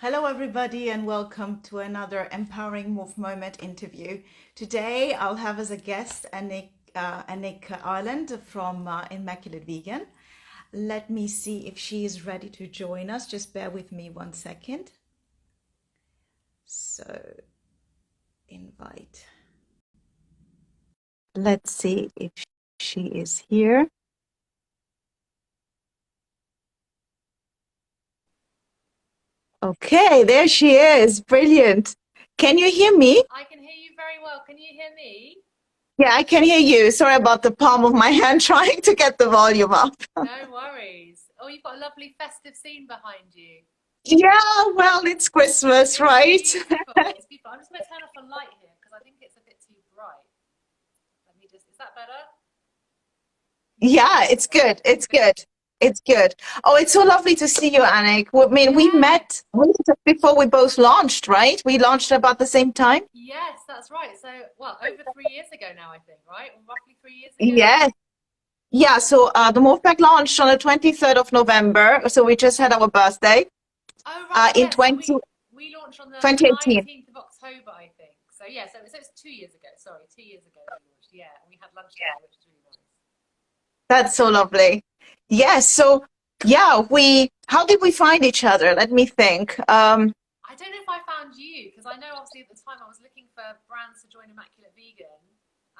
Hello, everybody, and welcome to another empowering Morph Moment interview. Today, I'll have as a guest Annick Ireland from Immaculate Vegan. Let me see if she is ready to join us. Just bear with me 1 second. So, invite. Let's see if she is here. Okay, there she is. Brilliant. Can you hear me? I can hear you very well. Can you hear me? Yeah, I can hear you. Sorry about the palm of my hand trying to get the volume up. No worries. Oh, you've got a lovely festive scene behind you. Yeah, well, it's Christmas, right? It's beautiful. It's beautiful. I'm just going to turn off the light here because I think it's a bit too bright. Let me just, is that better? Yeah, it's good. It's good. It's good. Oh, it's so lovely to see you, Annick. I mean, Yeah. we met just before we both launched, right? We launched about the same time. Yes, that's right. So, well, over 3 years ago now, I think, right? Or roughly 3 years ago. Yes. Yeah, so the Morph launched on the 23rd of November. So we just had our birthday Oh, right. in Yeah. So we launched on the 2018. 19th of October, I think. So, yeah. So it's 2 years ago. Sorry, 2 years ago we launched. Yeah. And we had lunch together, which was really nice. That's so lovely. Yes. So, yeah, how did we find each other? Let me think. I don't know if I found you because I know obviously at the time I was looking for brands to join Immaculate Vegan,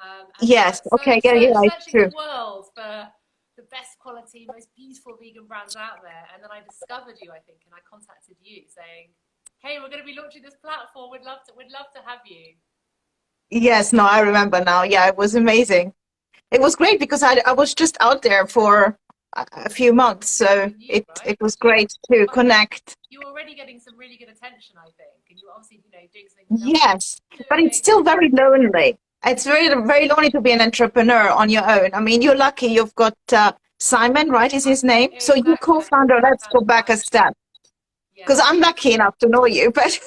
and was Yes. like Okay. Yeah, yeah, it's searching the true. world for the best quality, most beautiful vegan brands out there. And then I discovered you, I think, and I contacted you saying, "Hey, we're going to be launching this platform. We'd love to have you." Yes. No, I remember now. Yeah, it was amazing. It was great because I was just out there for a few months, so You knew, it right? was great to But I think connect. you were already getting some really good attention, I think, and you were obviously doing something no one else Yes, was but it's doing. still very lonely. It's very lonely to be an entrepreneur on your own. I mean, you're lucky you've got Simon, right, is his name? So you Exactly, I co-founder, let's go co-founded back a Simon. step. Yeah. Because I'm lucky enough to know you, but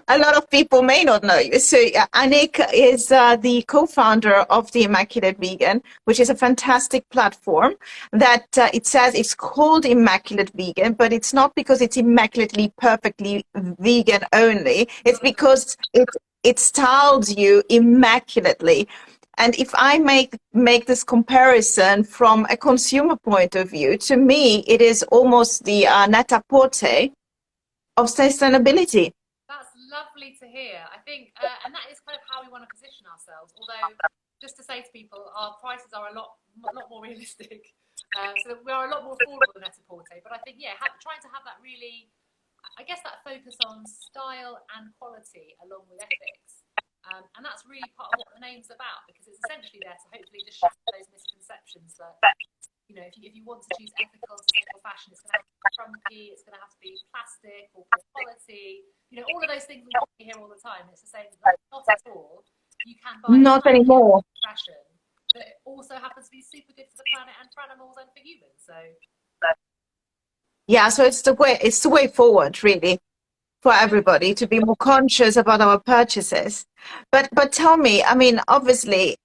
a lot of people may not know you. So Annick is the co-founder of the Immaculate Vegan, which is a fantastic platform that it says it's called Immaculate Vegan, but it's not because it's immaculately, perfectly vegan only. It's Not at all. because it styles you immaculately. And if I make this comparison from a consumer point of view, to me, it is almost the net-a-porter of sustainability. That's lovely to hear. I think, and that is kind of how we want to position ourselves. Although, just to say to people, our prices are a lot more realistic. So we are a lot more affordable than Net-a-Porter. But I think, yeah, trying to have that really, I guess, that focus on style and quality along with ethics. And that's really part of what the name's about because it's essentially there to hopefully just shatter those misconceptions that if you want to choose ethical, sustainable fashion, it's going to have to be chunky, it's going to have to be plastic or poor quality. All of those things we hear all the time. It's the same, like, not at all. You can buy Not immaculate anymore. fashion that also happens to be super good for the planet and for animals and for humans. So Yeah, so it's the way forward, really, for everybody to be more conscious about our purchases. But tell me, I mean, obviously,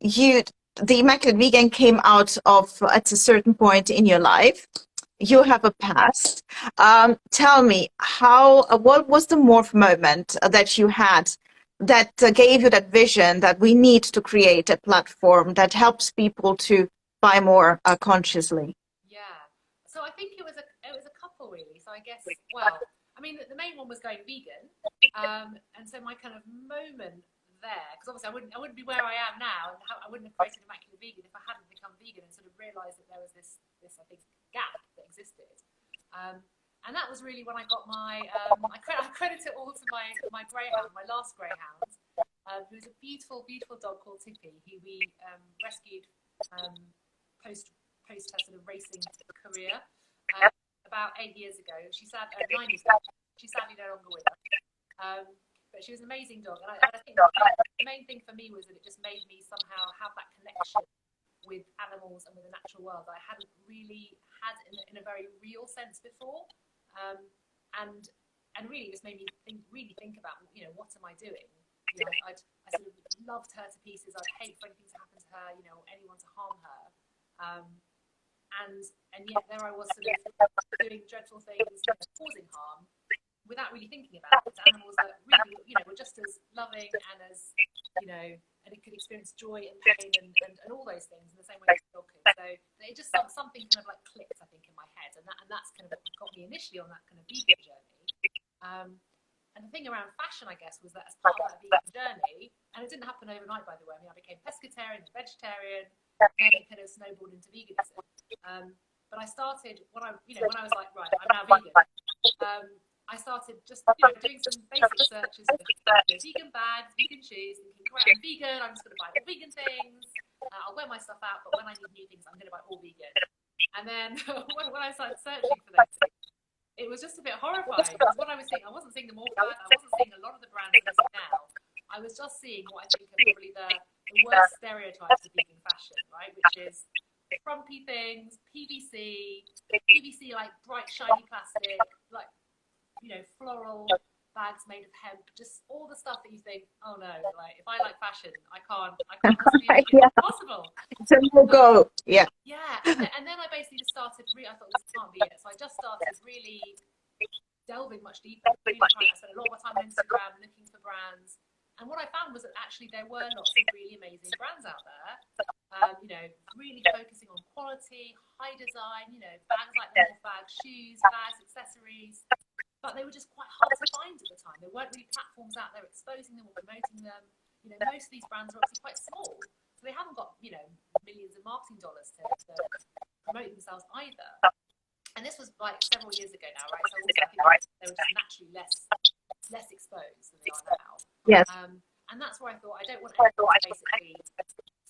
you the Immaculate Vegan came out of at a certain point in your life. You have a past. Tell me what was the morph moment that you had that gave you that vision that we need to create a platform that helps people to buy more consciously? yeah. So I think it was a couple really. So I guess, well, I mean the main one was going vegan, and so my kind of moment there, because obviously I wouldn't be where I am now, and I wouldn't have created Immaculate Vegan if I hadn't become vegan and sort of realised that there was this I think gap that existed. Um, and that was really when I got I credit it all to my greyhound, my last greyhound, who's a beautiful dog called Tippy, who we rescued um, post post her sort of racing career about 8 years ago. 9 years ago. She's sadly no longer with us. But she was an amazing dog, and I think the main thing for me was that it just made me somehow have that connection with animals and with the natural world that I hadn't really had in a very real sense before, um, and really just made me think about what am I doing? I sort of loved her to pieces. I'd hate for anything to happen to her, anyone to harm her. Um, and yet there I was sort of doing dreadful things, causing harm without really thinking about it, to animals that really, you know, were just as loving and as, you know, and it could experience joy and pain and all those things in the same way as a dog could. So it just something kind of like clicked, I think, in my head, and that's kind of what got me initially on that kind of vegan journey. And the thing around fashion, I guess, was that as part of that vegan journey, and it didn't happen overnight, by the way. I mean, I became pescatarian and vegetarian, then it kind of snowballed into veganism. But I started when I was like, right, I'm now vegan. I started just doing some basic searches for vegan bags, vegan shoes, thinking, right, I'm vegan, I'm just going to buy all vegan things. I'll wear my stuff out, but when I need new things, I'm going to buy all vegan. And then when I started searching for those things, it was just a bit horrifying because what I was seeing, I wasn't seeing the Morph bag, I wasn't seeing a lot of the brands I'm using now. I was just seeing what I think are probably the worst stereotypes of vegan fashion, right? Which is frumpy things, PVC like bright shiny plastic, like, you know, floral bags made of hemp, just all the stuff that you think, oh no, like if I like fashion, I can't possibly make it possible. It's a no-go. Yeah, and then I basically just started. I thought this can't be it, so I just started really delving much deeper. Really trying to spend a lot of time on Instagram looking for brands, and what I found was that actually there were lots of really amazing brands out there. You know, really focusing on quality, high design. You know, bags like the Morph bags, shoes, bags, accessories. But they were just quite hard to find at the time. There weren't really platforms out there exposing them or promoting them. You know, most of these brands are obviously quite small, so they haven't got, you know, millions of marketing dollars to promote themselves either. And this was like several years ago now, right? So also, I think they were just naturally less exposed than they are now. Yes. And that's where I thought I don't want anyone to basically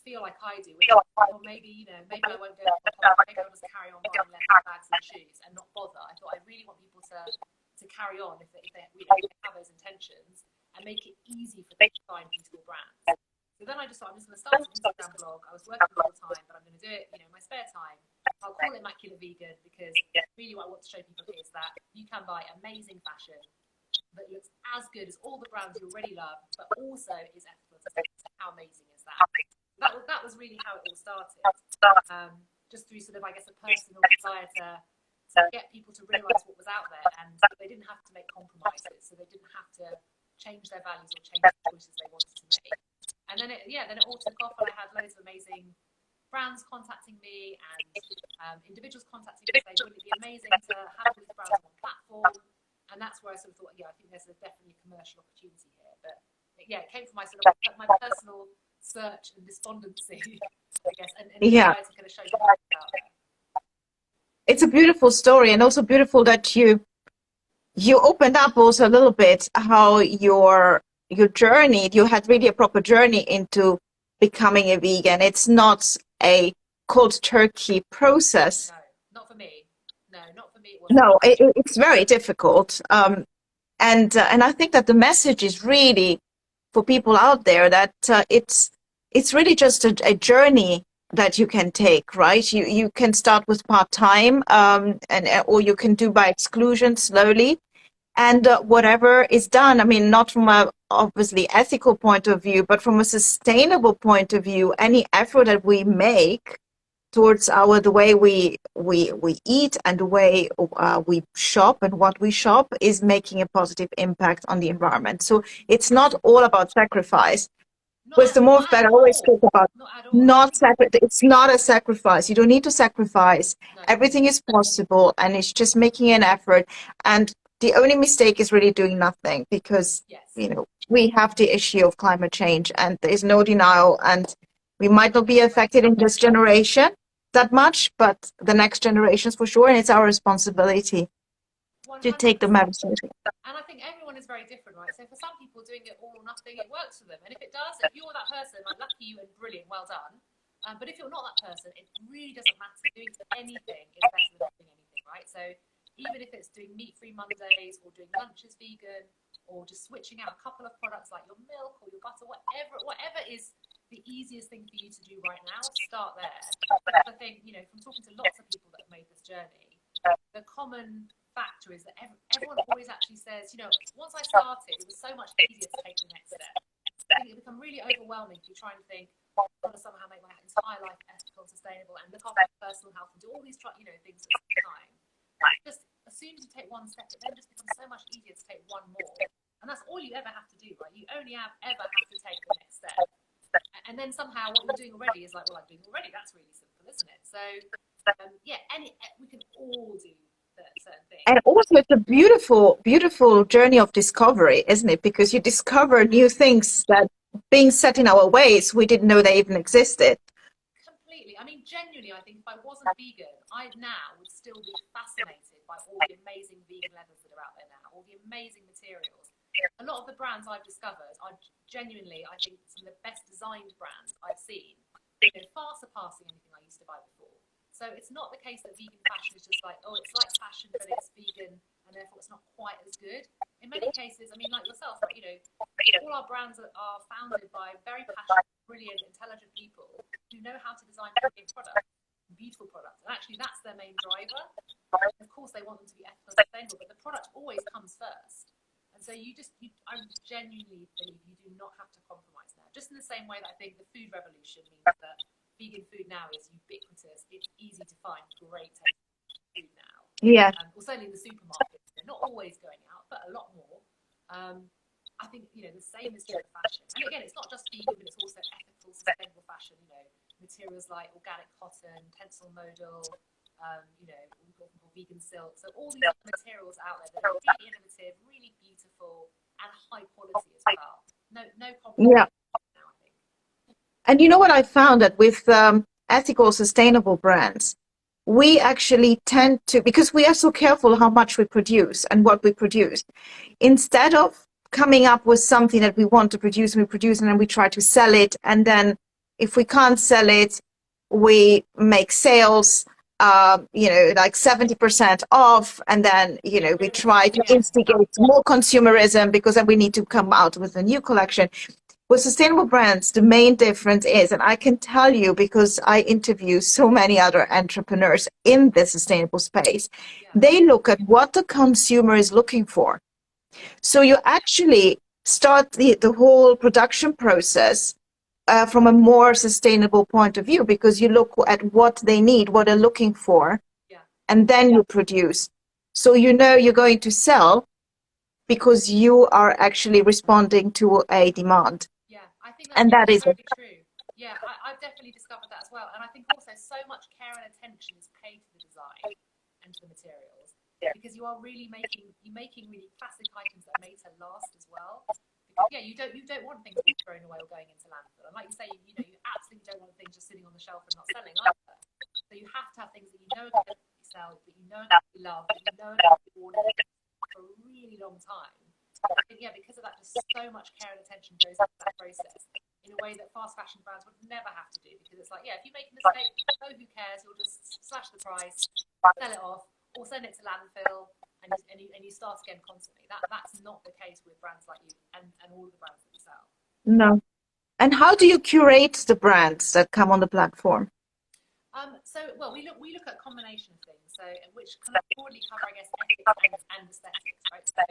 feel like I do, which, or maybe, you know, maybe I won't go to the pub, maybe I'll just carry on buying less bags and shoes and not bother. I thought I really want people to carry on if they have those intentions and make it easy for them to find beautiful brands. So then I just thought I'm just going to start an Instagram blog. I was working all the time, but I'm going to do it, you know, in my spare time. I'll call it Immaculate Vegan because really what I want to show people is that you can buy amazing fashion that looks as good as all the brands you already love, but also is ethical. How amazing is that? That was really how it all started. Just through sort of, I guess, a personal desire to get people to realise what was out there, and they didn't have to make compromises, so they didn't have to change their values or change the choices they wanted to make. And then it all took off, and I had loads of amazing brands contacting me and individuals contacting me saying, wouldn't it be amazing to have all these brands on one platform? And that's where I sort of thought, I think there's definitely a commercial opportunity here. But it came from my sort of my personal search and despondency, I guess, and desire to kind of show people out there. It's a beautiful story, and also beautiful that you opened up also a little bit how your journey, you had really a proper journey into becoming a vegan. It's not a cold turkey process. No, not for me. No, not for me. No, it's very difficult. And I think that the message is really for people out there that it's really just a journey that you can take, right? You can start with part-time, or you can do by exclusion slowly, and whatever is done. I mean, not from a obviously ethical point of view, but from a sustainable point of view, any effort that we make towards the way we eat and the way we shop and what we shop is making a positive impact on the environment. So it's not all about sacrifice. With the Morph bag, I always talk about it's not a sacrifice. You don't need to sacrifice. No. Everything is possible, and it's just making an effort. And the only mistake is really doing nothing, because you know, we have the issue of climate change, and there is no denial. And we might not be affected in this generation that much, but the next generations for sure. And it's our responsibility 100%. to take the medicine. And I think everyone is very different, right? So for some people, doing it all or nothing, it works for them. And if it does, if you're that person, like, lucky you and brilliant, well done. But if you're not that person, it really doesn't matter. Doing anything is better than not doing anything, right? So even if it's doing meat-free Mondays or doing lunches vegan or just switching out a couple of products like your milk or your butter, whatever is the easiest thing for you to do right now, start there. But I think, you know, from talking to lots of people that have made this journey, the common factor is that everyone always actually says, you know, once I started, it was so much easier to take the next step. I think it become really overwhelming if you try and think, I've got to somehow make my entire life ethical and sustainable and look after my personal health and do all these things at the same time. Just as soon as you take one step, it then just becomes so much easier to take one more. And that's all you ever have to do, right? You only ever have to take the next step. And then somehow what you're doing already is like, well, I'm doing already. That's really simple, isn't it? So, yeah, we can all do certain things. And also, it's a beautiful, beautiful journey of discovery, isn't it? Because you discover new things that being set in our ways, we didn't know they even existed. Completely. I mean, genuinely, I think if I wasn't vegan, I now would still be fascinated by all the amazing vegan leathers that are out there now, all the amazing materials. A lot of the brands I've discovered are genuinely, I think, some of the best designed brands I've seen, far surpassing anything I used to buy before. So it's not the case that vegan fashion is just like, oh, it's like fashion, but it's vegan, and therefore it's not quite as good. In many cases, I mean, like yourself, right, all our brands are founded by very passionate, brilliant, intelligent people who know how to design brilliant products, beautiful products. And actually, that's their main driver. Of course, they want them to be ethical and sustainable, but the product always comes first. And so I genuinely believe you do not have to compromise now. Just in the same way that I think the food revolution means that vegan food now is ubiquitous. It's easy to find great tasting food now. Yeah. Well, certainly in the supermarkets. They're not always going out, but a lot more. I think, the same is true of fashion. And again, it's not just vegan, but it's also ethical, sustainable fashion. Materials like organic cotton, tensile modal, we've got vegan silk. So all these materials out there that are really innovative, really beautiful, and high quality as well. No compromise now, I think. And you know what I found that with ethical, sustainable brands, we actually tend to, because we are so careful how much we produce and what we produce, instead of coming up with something that we want to produce, we produce and then we try to sell it. And then if we can't sell it, we make sales, like 70% off. And then, we try to instigate more consumerism because then we need to come out with a new collection. With sustainable brands, the main difference is, and I can tell you because I interview so many other entrepreneurs in the sustainable space, they look at what the consumer is looking for. So you actually start the whole production process from a more sustainable point of view because you look at what they need, what they're looking for, and then you produce. So you're going to sell because you are actually responding to a demand. Yeah, I think that is very true. Yeah, I've definitely discovered that as well. And I think also so much care and attention is paid to the design and to the materials because you are really making really classic items that are made to last as well. Because, you don't want things to be thrown away or going into landfill. And like you say, you absolutely don't want things just sitting on the shelf and not selling either. So you have to have things that you know are going to sell, that you know are going to be loved, that you know are going to be worn for a really long time. And because of that, just so much care and attention goes into that process in a way that fast fashion brands would never have to do because it's like, if you make a mistake, who cares? You'll just slash the price, sell it off, or send it to landfill, and you start again constantly. That's not the case with brands like you and all of the brands that we sell. No. And how do you curate the brands that come on the platform? We look at a combination of things, so which kind of broadly cover, I guess, ethics and aesthetics, right? So,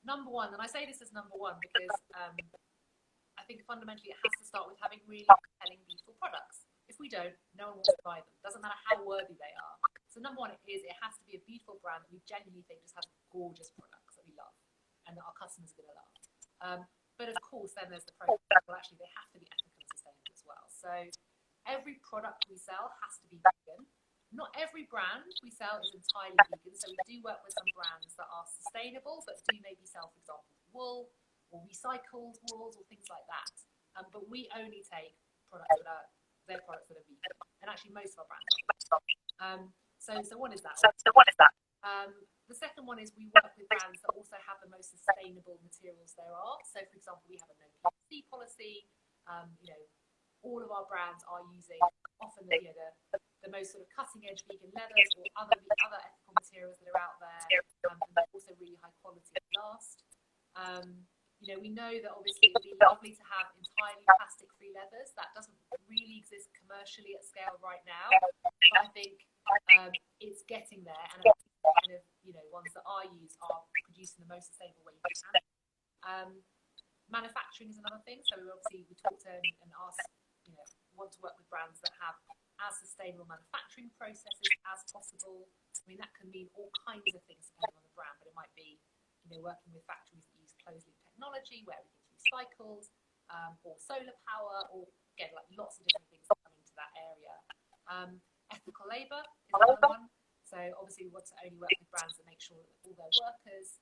number one, and I say this as number one because I think fundamentally it has to start with having really compelling, beautiful products. If we don't, no one wants to buy them. Doesn't matter how worthy they are. So number one is it has to be a beautiful brand that we genuinely think just has gorgeous products that we love and that our customers are going to love. But of course, then there's the process. Well, actually, they have to be ethical and sustainable as well. So every product we sell has to be vegan. Not every brand we sell is entirely vegan. So we do work with some brands that are sustainable, but do maybe sell, for example, wool or recycled wools or things like that. But we only take products that are vegan. And actually, most of our brands are. So one is that. The second one is we work with brands that also have the most sustainable materials there are. So, for example, we have a no PVC policy. All of our brands are using often the most sort of cutting edge vegan leathers or other ethical materials that are out there, and they're also really high quality and last. We know that obviously it would be lovely to have entirely plastic free leathers. That doesn't really exist commercially at scale right now, but I think it's getting there, and kind of ones that are used are produced in the most sustainable way you can. Manufacturing is another thing. So we talk to and ask, want to work with brands that have as sustainable manufacturing processes as possible. I mean, that can mean all kinds of things depending on the brand, but it might be working with factories that use closed loop technology where everything's recycled, or solar power, or again, like lots of different things that come into that area. Ethical labour is another one. So obviously we want to only work with brands that make sure that all their workers,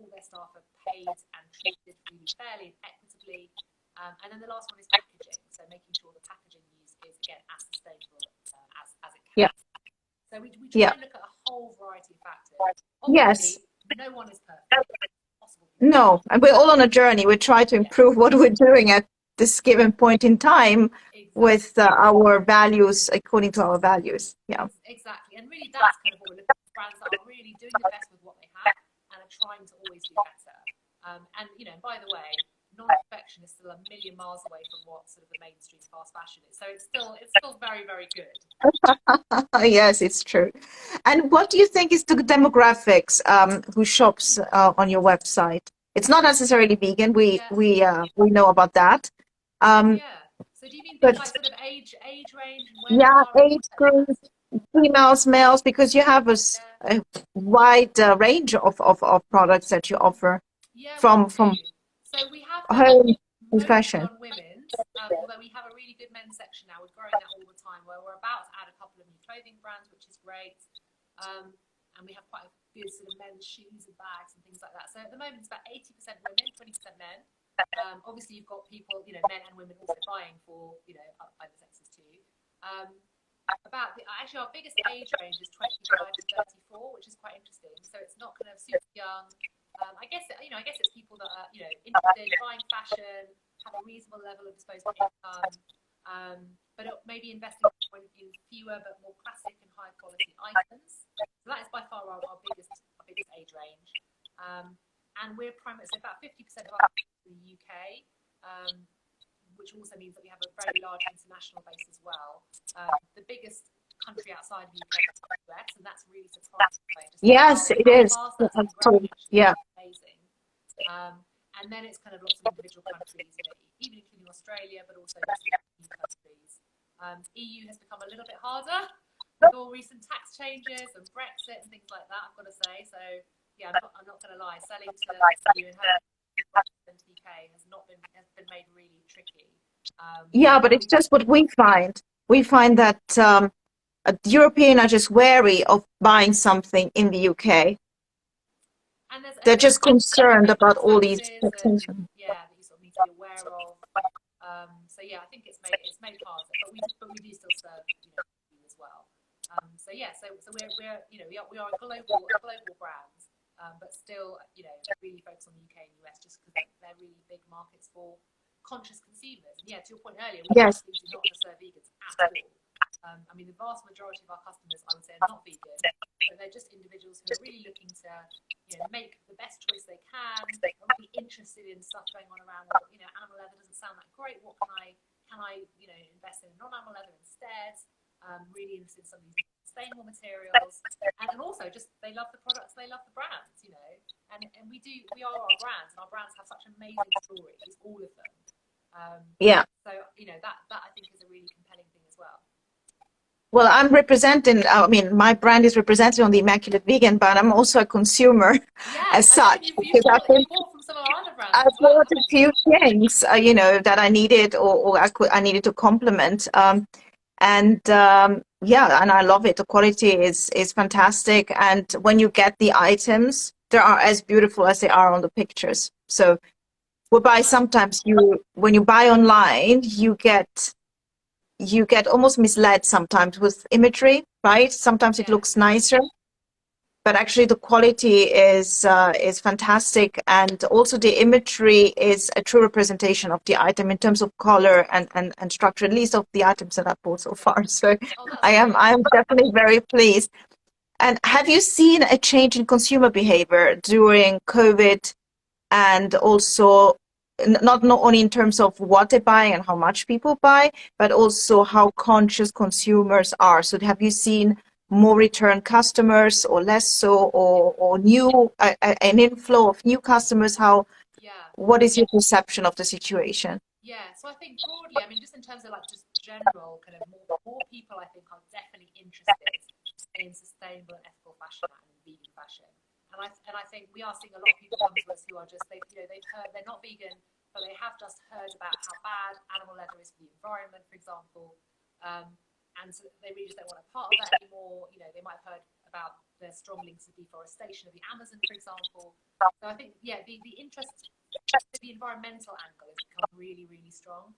all their staff are paid and treated really fairly and equitably. And then the last one is packaging. So making sure the packaging used is, again, as sustainable as it can. Yeah. So we try and look at a whole variety of factors. Yes. Obviously, no one is perfect. No, and we're all on a journey. We try to improve what we're doing at this given point in time with our values, according to our values. Yeah. Exactly. And really that's kind of what we're looking for, brands that are really doing the best with what they have and are trying to always do better. And, by the way, non-perfection is still a million miles away from what sort of the mainstream fast fashion is. So it's still very, very good. Yes, it's true. And what do you think is the demographics who shops on your website? It's not necessarily vegan. We know about that. So do you mean things like sort of age range? And age group, females, males, because you have a wide range of products that you offer from so we have home and fashion. On women's, although we have a really good men's section now. We're growing that all the time. Where we're about to add a couple of new clothing brands, which is great. And we have quite a good sort of men's shoes and bags and things like that. So at the moment, it's about 80% women, 20% men. Obviously, you've got people, men and women also buying for, other sexes too. Actually, our biggest age range is 25 to 34, which is quite interesting. So it's not kind of super young. I guess it's people that are, interested in buying fashion, have a reasonable level of disposable income, but maybe investing in fewer but more classic and high quality items. So that is by far our biggest age range. And we're primarily, so about 50% of our in the UK, which also means that we have a very large international base as well. The biggest country outside of the UK is the US, and that's really surprising. Yes, it is. Yeah. Amazing. And then it's kind of lots of individual countries, even including Australia, but also EU countries. EU has become a little bit harder with all recent tax changes and Brexit and things like that, I've got to say. So yeah, I'm not going to lie, selling to EU and the UK has been made really tricky. But it's just what we find. We find that Europeans are just wary of buying something in the UK. And they're just concerned about all these things. That you sort of need to be aware of. So I think it's made harder, but we do still serve as well. So we are a global brand, but still really focus on the UK and US just because they're really big markets for conscious consumers. And to your point earlier, we absolutely do not just serve vegans at all. The vast majority of our customers, I would say, are not vegan, but they're just individuals who are really looking to, make the best choice they can. They're really interested in stuff going on around. Animal leather doesn't sound that great. What can I invest in non-animal leather instead? Really interested in some of these sustainable materials, and also just they love the products, they love the brands, and we are our brands, and our brands have such amazing stories, all of them. So that I think is a really compelling thing as well. Well, I'm representing, my brand is represented on the Immaculate Vegan, but I'm also a consumer as such. You bought from some of our other brands. I bought a few things, that I needed or I needed to complement. And I love it. The quality is fantastic. And when you get the items, they are as beautiful as they are on the pictures. So whereby sometimes when you buy online, you get almost misled sometimes with imagery, right? Sometimes it looks nicer, but actually the quality is fantastic, and also the imagery is a true representation of the item in terms of color and structure, at least of the items that I've bought so far. So I am definitely very pleased. And have you seen a change in consumer behavior during COVID, and also not only in terms of what they buy and how much people buy, but also how conscious consumers are? So have you seen more return customers or less so, or new an inflow of new customers? What is your perception of the situation? So I think broadly, just in terms of just general kind of more people, I think, are definitely interested in sustainable and ethical fashion and vegan fashion. and I think we are seeing a lot of people come to us who are just, they've heard they're not vegan, but they have just heard about how bad animal leather is for the environment, for example. And so they really just don't want a part of that anymore. They might have heard about the strong links to deforestation of the Amazon, for example. So I think, yeah, the interest, the environmental angle has become really, really strong.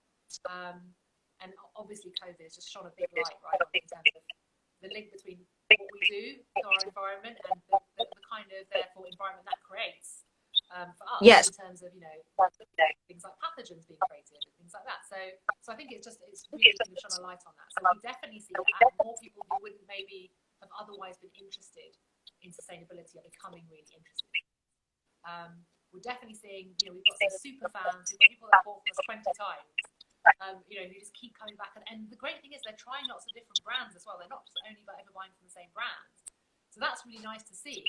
And obviously COVID has just shone a big light, right, on in terms of the link between what we do to our environment and the kind of, therefore, environment that creates for us, Yes. in terms of, things like pathogens being created and things like that. So I think it's really kind of shone a light on that. So we definitely see that, and more people who wouldn't maybe have otherwise been interested in sustainability are becoming really interested. We're definitely seeing, we've got some super fans, we've got people that bought from us 20 times, who just keep coming back. And the great thing is they're trying lots of different brands as well. They're not just only ever buying from the same brand. So that's really nice to see.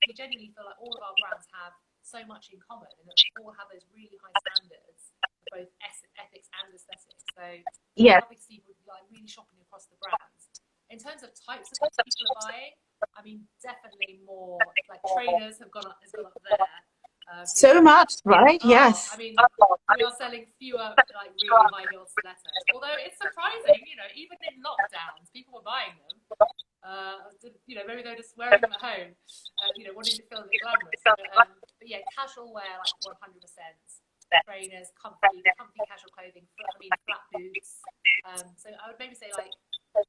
We genuinely feel like all of our brands have so much in common, and that we all have those really high standards for both ethics and aesthetics. So Yeah. happy to see people like really shopping across the brands. In terms of types of things people are buying, I mean, definitely more like trainers has gone up there. So much, right? Yes. I mean, we are selling fewer like really high heel stilettos. Although it's surprising, even in lockdowns, people were buying them. Maybe they're just wearing them at home, wanting to feel a bit glamorous. But yeah, casual wear, like 100%. Trainers, comfy casual clothing. Flat boots. So I would maybe say like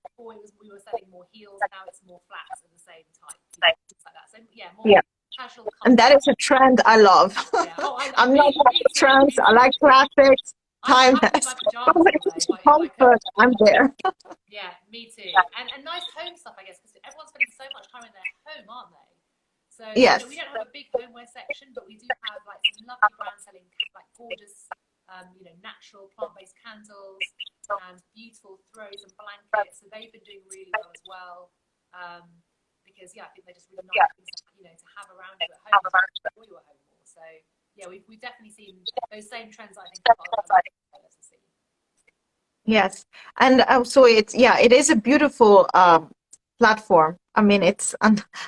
before we were selling more heels, now it's more flats of the same type, things like that. So yeah, more casual. Comfy. And that is a trend I love. Yeah. I'm not like trends. I like classics, timeless. Comfort, I'm there. Yeah, me too. And nice home stuff, I guess, because everyone's spending so much time in their home, aren't they? So yes. We don't have a big homeware section, but we do have like some lovely brands selling like gorgeous, natural plant-based candles and beautiful throws and blankets. So they've been doing really well as well. Because I think they're just really nice things to have around you at home, before you at home more. So yeah, we've definitely seen those same trends. I think retailers have seen. Yes, and so it is a beautiful platform. I mean, it's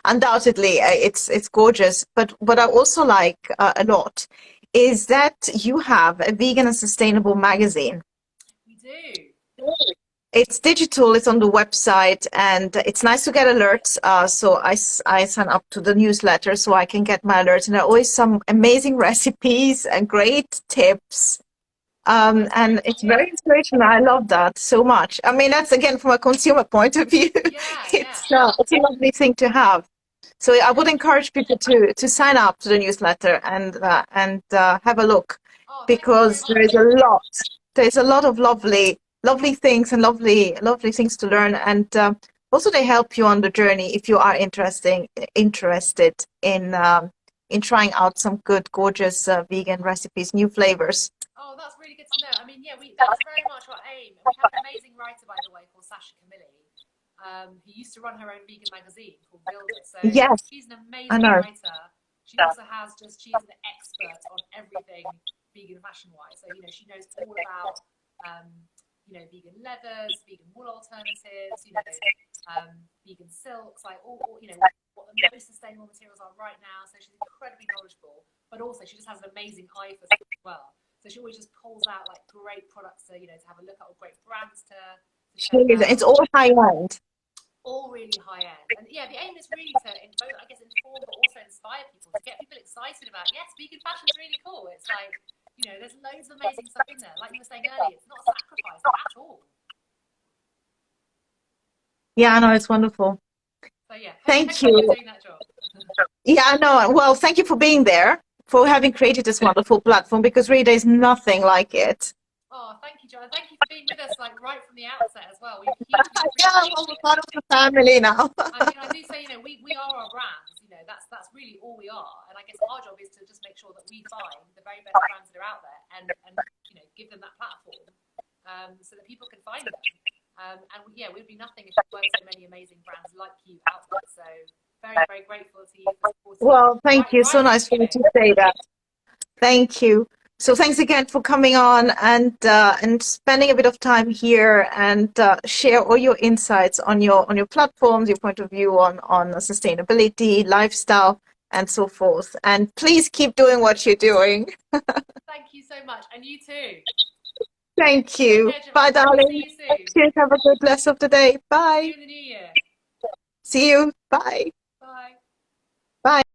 undoubtedly it's gorgeous. But what I also like a lot is that you have a vegan and sustainable magazine. We do. It's digital, it's on the website, and it's nice to get alerts. So I sign up to the newsletter so I can get my alerts. And there are always some amazing recipes and great tips. And it's very inspirational. I love that so much. I mean, that's again from a consumer point of view. It's a lovely thing to have. So I would encourage people to sign up to the newsletter and have a look, because there's a lot of lovely things and lovely things to learn, and also they help you on the journey if you are interested in trying out some good, gorgeous vegan recipes, new flavors. Oh, that's really good to know. I mean, that's very much our aim. We have an amazing writer, by the way, called Sasha Camilli, who used to run her own vegan magazine called Builder. So she's an amazing writer. She also she's an expert on everything vegan fashion-wise. So, she knows all about vegan leathers, vegan wool alternatives, vegan silks, like all what the most sustainable materials are right now. So she's incredibly knowledgeable, but also she just has an amazing eye for stuff as well. So she always just pulls out like great products to have a look at, or great brands to it's all high end. All really high end. And the aim is really to both, I guess, inform but also inspire people, to get people excited about, yes, vegan fashion's really cool. It's like, there's loads of amazing stuff in there. Like you were saying earlier, it's not a sacrifice at all. Yeah, I know, it's wonderful. So thank you. For doing that job. Yeah, I know. Well, thank you for being there, for having created this wonderful platform, because really there's nothing like it. Oh, thank you, Joanna. Thank you for being with us right from the outset as well. We're part of the family now. I do say, we are our brands. That's really all we are. And I guess our job is to just make sure that we find the very best brands that are out there and give them that platform so that people can find them. We'd be nothing if there weren't so many amazing brands like you out there. So very, very grateful to you for supporting. Well, thank you. So nice for you to say that. Thank you. So thanks again for coming on and spending a bit of time here and share all your insights on your platforms, your point of view on sustainability, lifestyle. and so forth. And please keep doing what you're doing. Thank you so much. And you too. Thank you. Take care, Bye, Giovanna. darling. See you soon. Cheers. Have a good rest of the day. See Bye. you in the new year. See you. Bye. Bye. Bye.